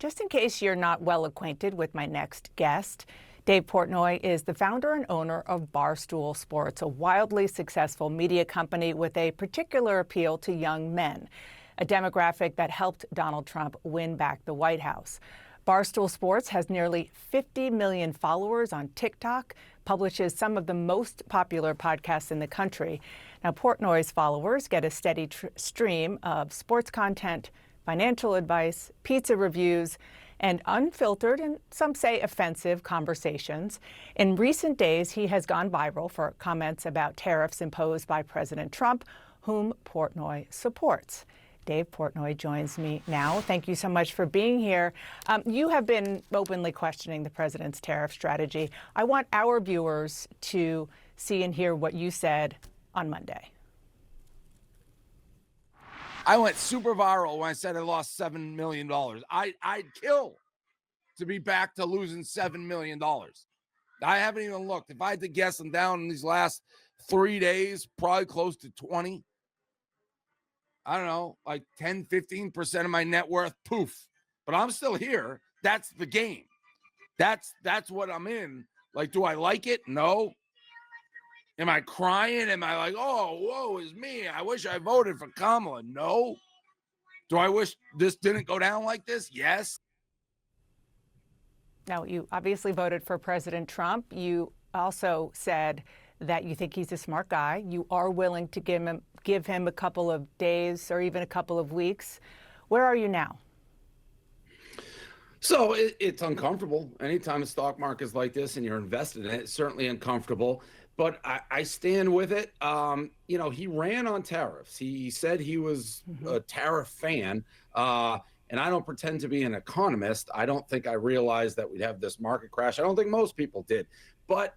Just in case you're not well acquainted with my next guest, Dave Portnoy is the founder and owner of Barstool Sports, a wildly successful media company with a particular appeal to young men, a demographic that helped Donald Trump win back the White House. Barstool Sports has nearly 50 million followers on TikTok, publishes some of the most popular podcasts in the country. Now, Portnoy's followers get a steady stream of sports content, financial advice, pizza reviews, and unfiltered and some say offensive conversations. In recent days, he has gone viral for comments about tariffs imposed by President Trump, whom Portnoy supports. Dave Portnoy joins me now. Thank you so much for being here. You have been openly questioning the president's tariff strategy. I want our viewers to see and hear what you said on Monday. I went super viral when I said I lost $7 million. I'd kill to be back to losing $7 million. I haven't even looked. If I had to guess, I'm down in these last 3 days, probably close to 20. I don't know, like 10, 15% of my net worth, poof. But I'm still here. That's the game. That's what I'm in. Like, do I like it? No. Am I crying? Am I like, oh, woe is me? I wish I voted for Kamala. No. Do I wish this didn't go down like this? Yes. Now, you obviously voted for President Trump. You also said that you think he's a smart guy. You are willing to give him a couple of days or even a couple of weeks. Where are you now? So it's uncomfortable. Anytime a stock market is like this and you're invested in it, it's certainly uncomfortable. But I stand with it. He ran on tariffs. He said he was a tariff fan. And I don't pretend to be an economist. I don't think I realized that we'd have this market crash. I don't think most people did. But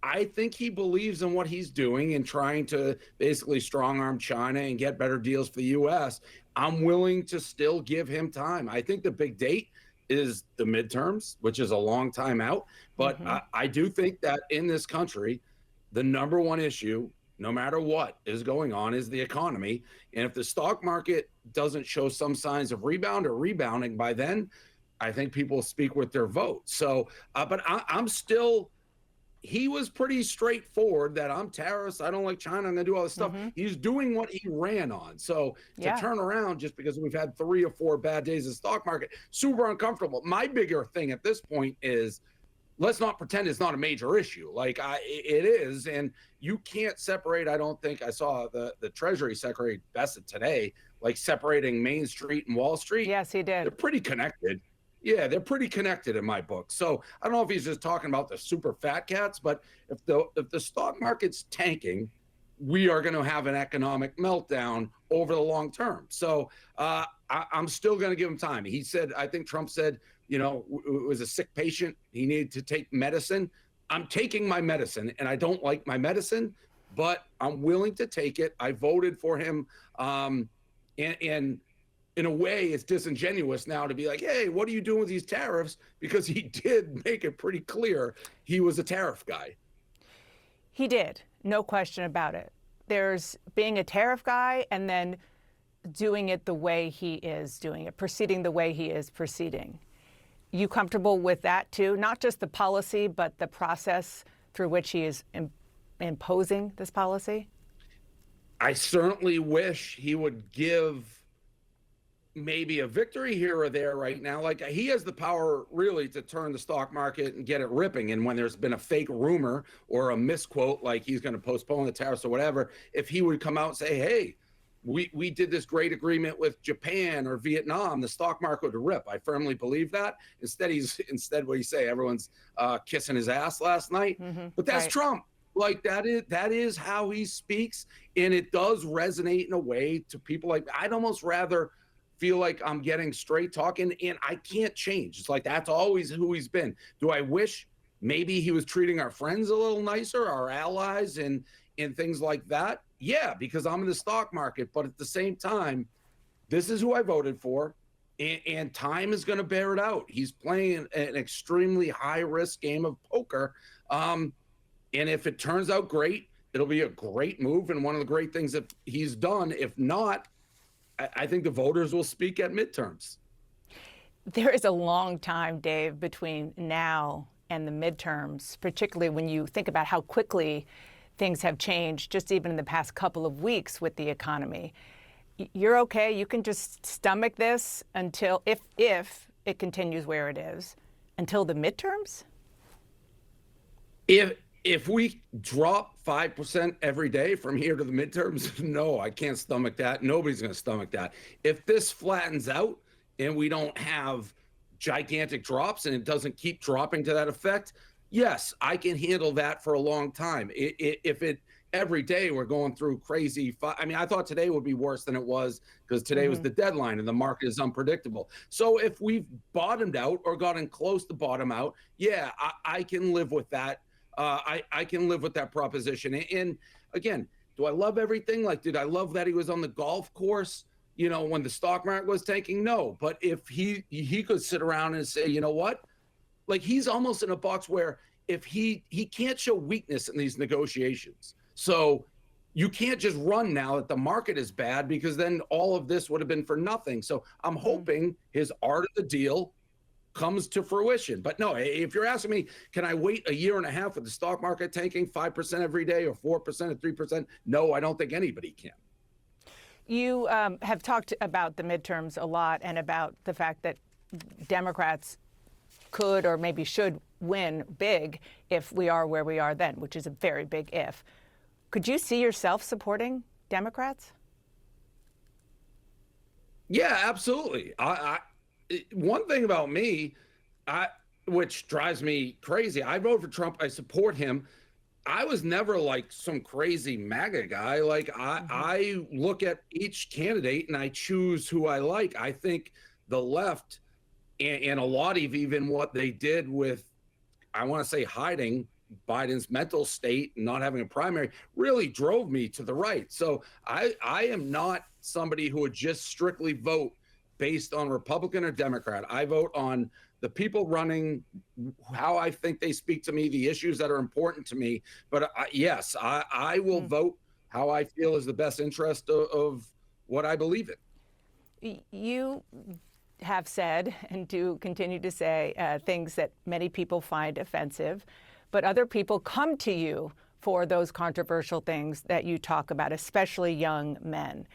I think he believes in what he's doing and trying to basically strong arm China and get better deals for the U.S. I'm willing to still give him time. I think the big date is the midterms, which is a long time out. But I do think that in this country, the number one issue, no matter what is going on, is the economy. And if the stock market doesn't show some signs of rebound or rebounding by then, I think people will speak with their vote. So, but I'm still, he was pretty straightforward that I'm tariffs. I don't like China. I'm going to do all this stuff. He's doing what he ran on. So to turn around just because we've had 3 or 4 bad days in the stock market, super uncomfortable. My bigger thing at this point is, let's not pretend it's not a major issue. Like it is, and you can't separate. I don't think I saw the Treasury Secretary Bassett today, like separating Main Street and Wall Street. Yes, he did. They're pretty connected. Yeah, they're pretty connected in my book. So I don't know if he's just talking about the super fat cats, but if the stock market's tanking, we are going to have an economic meltdown over the long term. So I'm still going to give him time. He said, I think Trump said, it was a sick patient. He needed to take medicine. I'm taking my medicine, and I don't like my medicine, but I'm willing to take it. I voted for him. And in a way, it's disingenuous now to be like, hey, what are you doing with these tariffs? Because he did make it pretty clear he was a tariff guy. He did. No question about it. There's being a tariff guy and then doing it the way he is doing it, proceeding the way he is proceeding. You comfortable with that too? Not just the policy, but the process through which he is imposing this policy? I certainly wish he would give maybe a victory here or there right now. Like, he has the power really to turn the stock market and get it ripping. And when there's been a fake rumor or a misquote, like he's going to postpone the tariffs or whatever, if he would come out and say, hey, we did this great agreement with Japan or Vietnam, the stock market would rip. I firmly believe that. Instead, what do you say? Everyone's kissing his ass last night. But that's right. Trump. Like, that is how he speaks. And it does resonate in a way to people. Like, I'd almost rather feel like I'm getting straight talking, and I can't change. It's like, that's always who he's been. Do I wish maybe he was treating our friends a little nicer, our allies, and things like that? Yeah, because I'm in the stock market. But at the same time, this is who I voted for, and time is going to bear it out. He's playing an extremely high-risk game of poker. And if it turns out great, it'll be a great move and one of the great things that he's done. If not, I think the voters will speak at midterms. There is a long time, Dave, between now and the midterms, particularly when you think about how quickly things have changed just even in the past couple of weeks with the economy. You're okay? You can just stomach this until, if it continues where it is, until the midterms? If we drop 5% every day from here to the midterms, no, I can't stomach that. Nobody's going to stomach that. If this flattens out and we don't have gigantic drops and it doesn't keep dropping to that effect, yes, I can handle that for a long time. If it every day we're going through crazy, I mean, I thought today would be worse than it was because today was the deadline and the market is unpredictable. So if we've bottomed out or gotten close to bottom out, yeah, I can live with that. I can live with that proposition. And again, do I love everything? Like, did I love that he was on the golf course, when the stock market was tanking? No. But if he could sit around and say, you know what? Like, he's almost in a box where if he can't show weakness in these negotiations. So you can't just run now that the market is bad, because then all of this would have been for nothing. So I'm hoping his art of the deal comes to fruition. But no, if you're asking me, can I wait a year and a half with the stock market tanking 5% every day or 4% or 3%? No, I don't think anybody can. You have talked about the midterms a lot and about the fact that Democrats could or maybe should win big if we are where we are then, which is a very big if. Could you see yourself supporting Democrats? Yeah, absolutely. One thing about me, which drives me crazy, I vote for Trump. I support him. I was never like some crazy MAGA guy. Like I look at each candidate and I choose who I like. I think the left and a lot of even what they did with, I want to say, hiding Biden's mental state and not having a primary really drove me to the right. So I am not somebody who would just strictly vote based on Republican or Democrat. I vote on the people running, how I think they speak to me, the issues that are important to me. But yes, I will vote how I feel is the best interest of what I believe in. You have said and do continue to say things that many people find offensive, but other people come to you for those controversial things that you talk about, especially young men.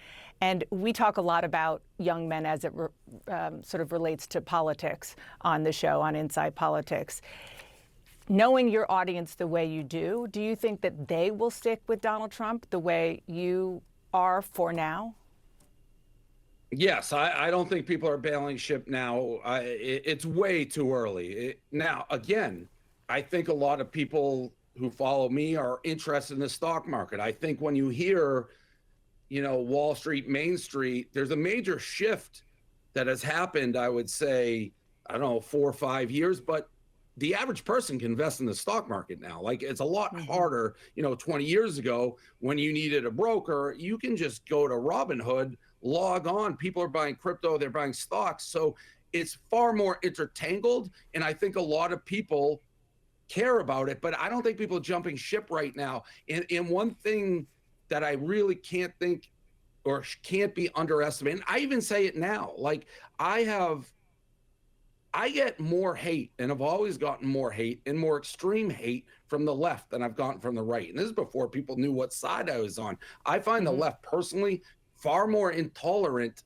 And we talk a lot about young men as it sort of relates to politics on the show, on Inside Politics. Knowing your audience the way you do you think that they will stick with Donald Trump the way you are for now? Yes, I don't think people are bailing ship now. It's way too early. Now, again, I think a lot of people who follow me are interested in the stock market. I think when you hear, Wall Street, Main Street, there's a major shift that has happened, I would say, I don't know, 4 or 5 years, but the average person can invest in the stock market now. Like, it's a lot harder. 20 years ago, when you needed a broker, you can just go to Robinhood, log on. People are buying crypto, they're buying stocks. So it's far more intertangled. And I think a lot of people care about it, but I don't think people are jumping ship right now. And one thing that I really can't think or can't be underestimated, and I even say it now, like I get more hate, and I've always gotten more hate and more extreme hate from the left than I've gotten from the right. And this is before people knew what side I was on. I find the left personally far more intolerant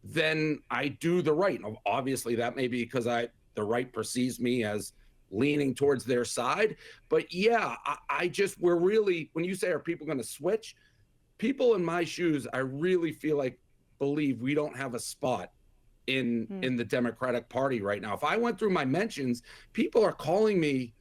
than I do the right. Now, obviously that may be because the right perceives me as leaning towards their side. But yeah, we're really, when you say, are people going to switch? People in my shoes, I really feel like believe we don't have a spot in the Democratic Party right now. If I went through my mentions, people are calling me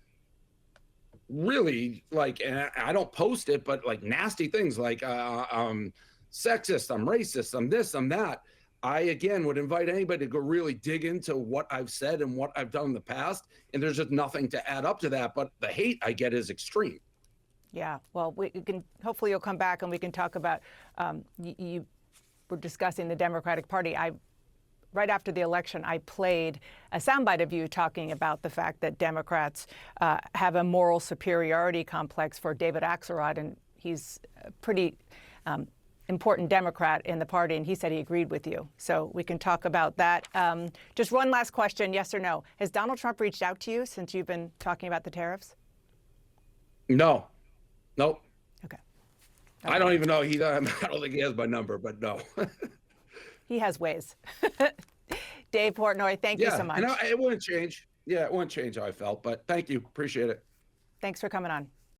really, like, and I don't post it, but like nasty things like I'm sexist, I'm racist, I'm this, I'm that. I, again, would invite anybody to go really dig into what I've said and what I've done in the past. And there's just nothing to add up to that. But the hate I get is extreme. Yeah, well, hopefully you'll come back and we can talk about, you were discussing the Democratic Party. Right after the election, I played a soundbite of you talking about the fact that Democrats have a moral superiority complex for David Axelrod, and he's pretty important Democrat in the party, and he said he agreed with you. So we can talk about that. Just one last question, yes or no. Has Donald Trump reached out to you since you've been talking about the tariffs? No. Nope. Okay. I don't even know. I don't think he has my number, but no. He has ways. Dave Portnoy, thank you so much. And it wouldn't change. Yeah, it wouldn't change how I felt, but thank you. Appreciate it. Thanks for coming on.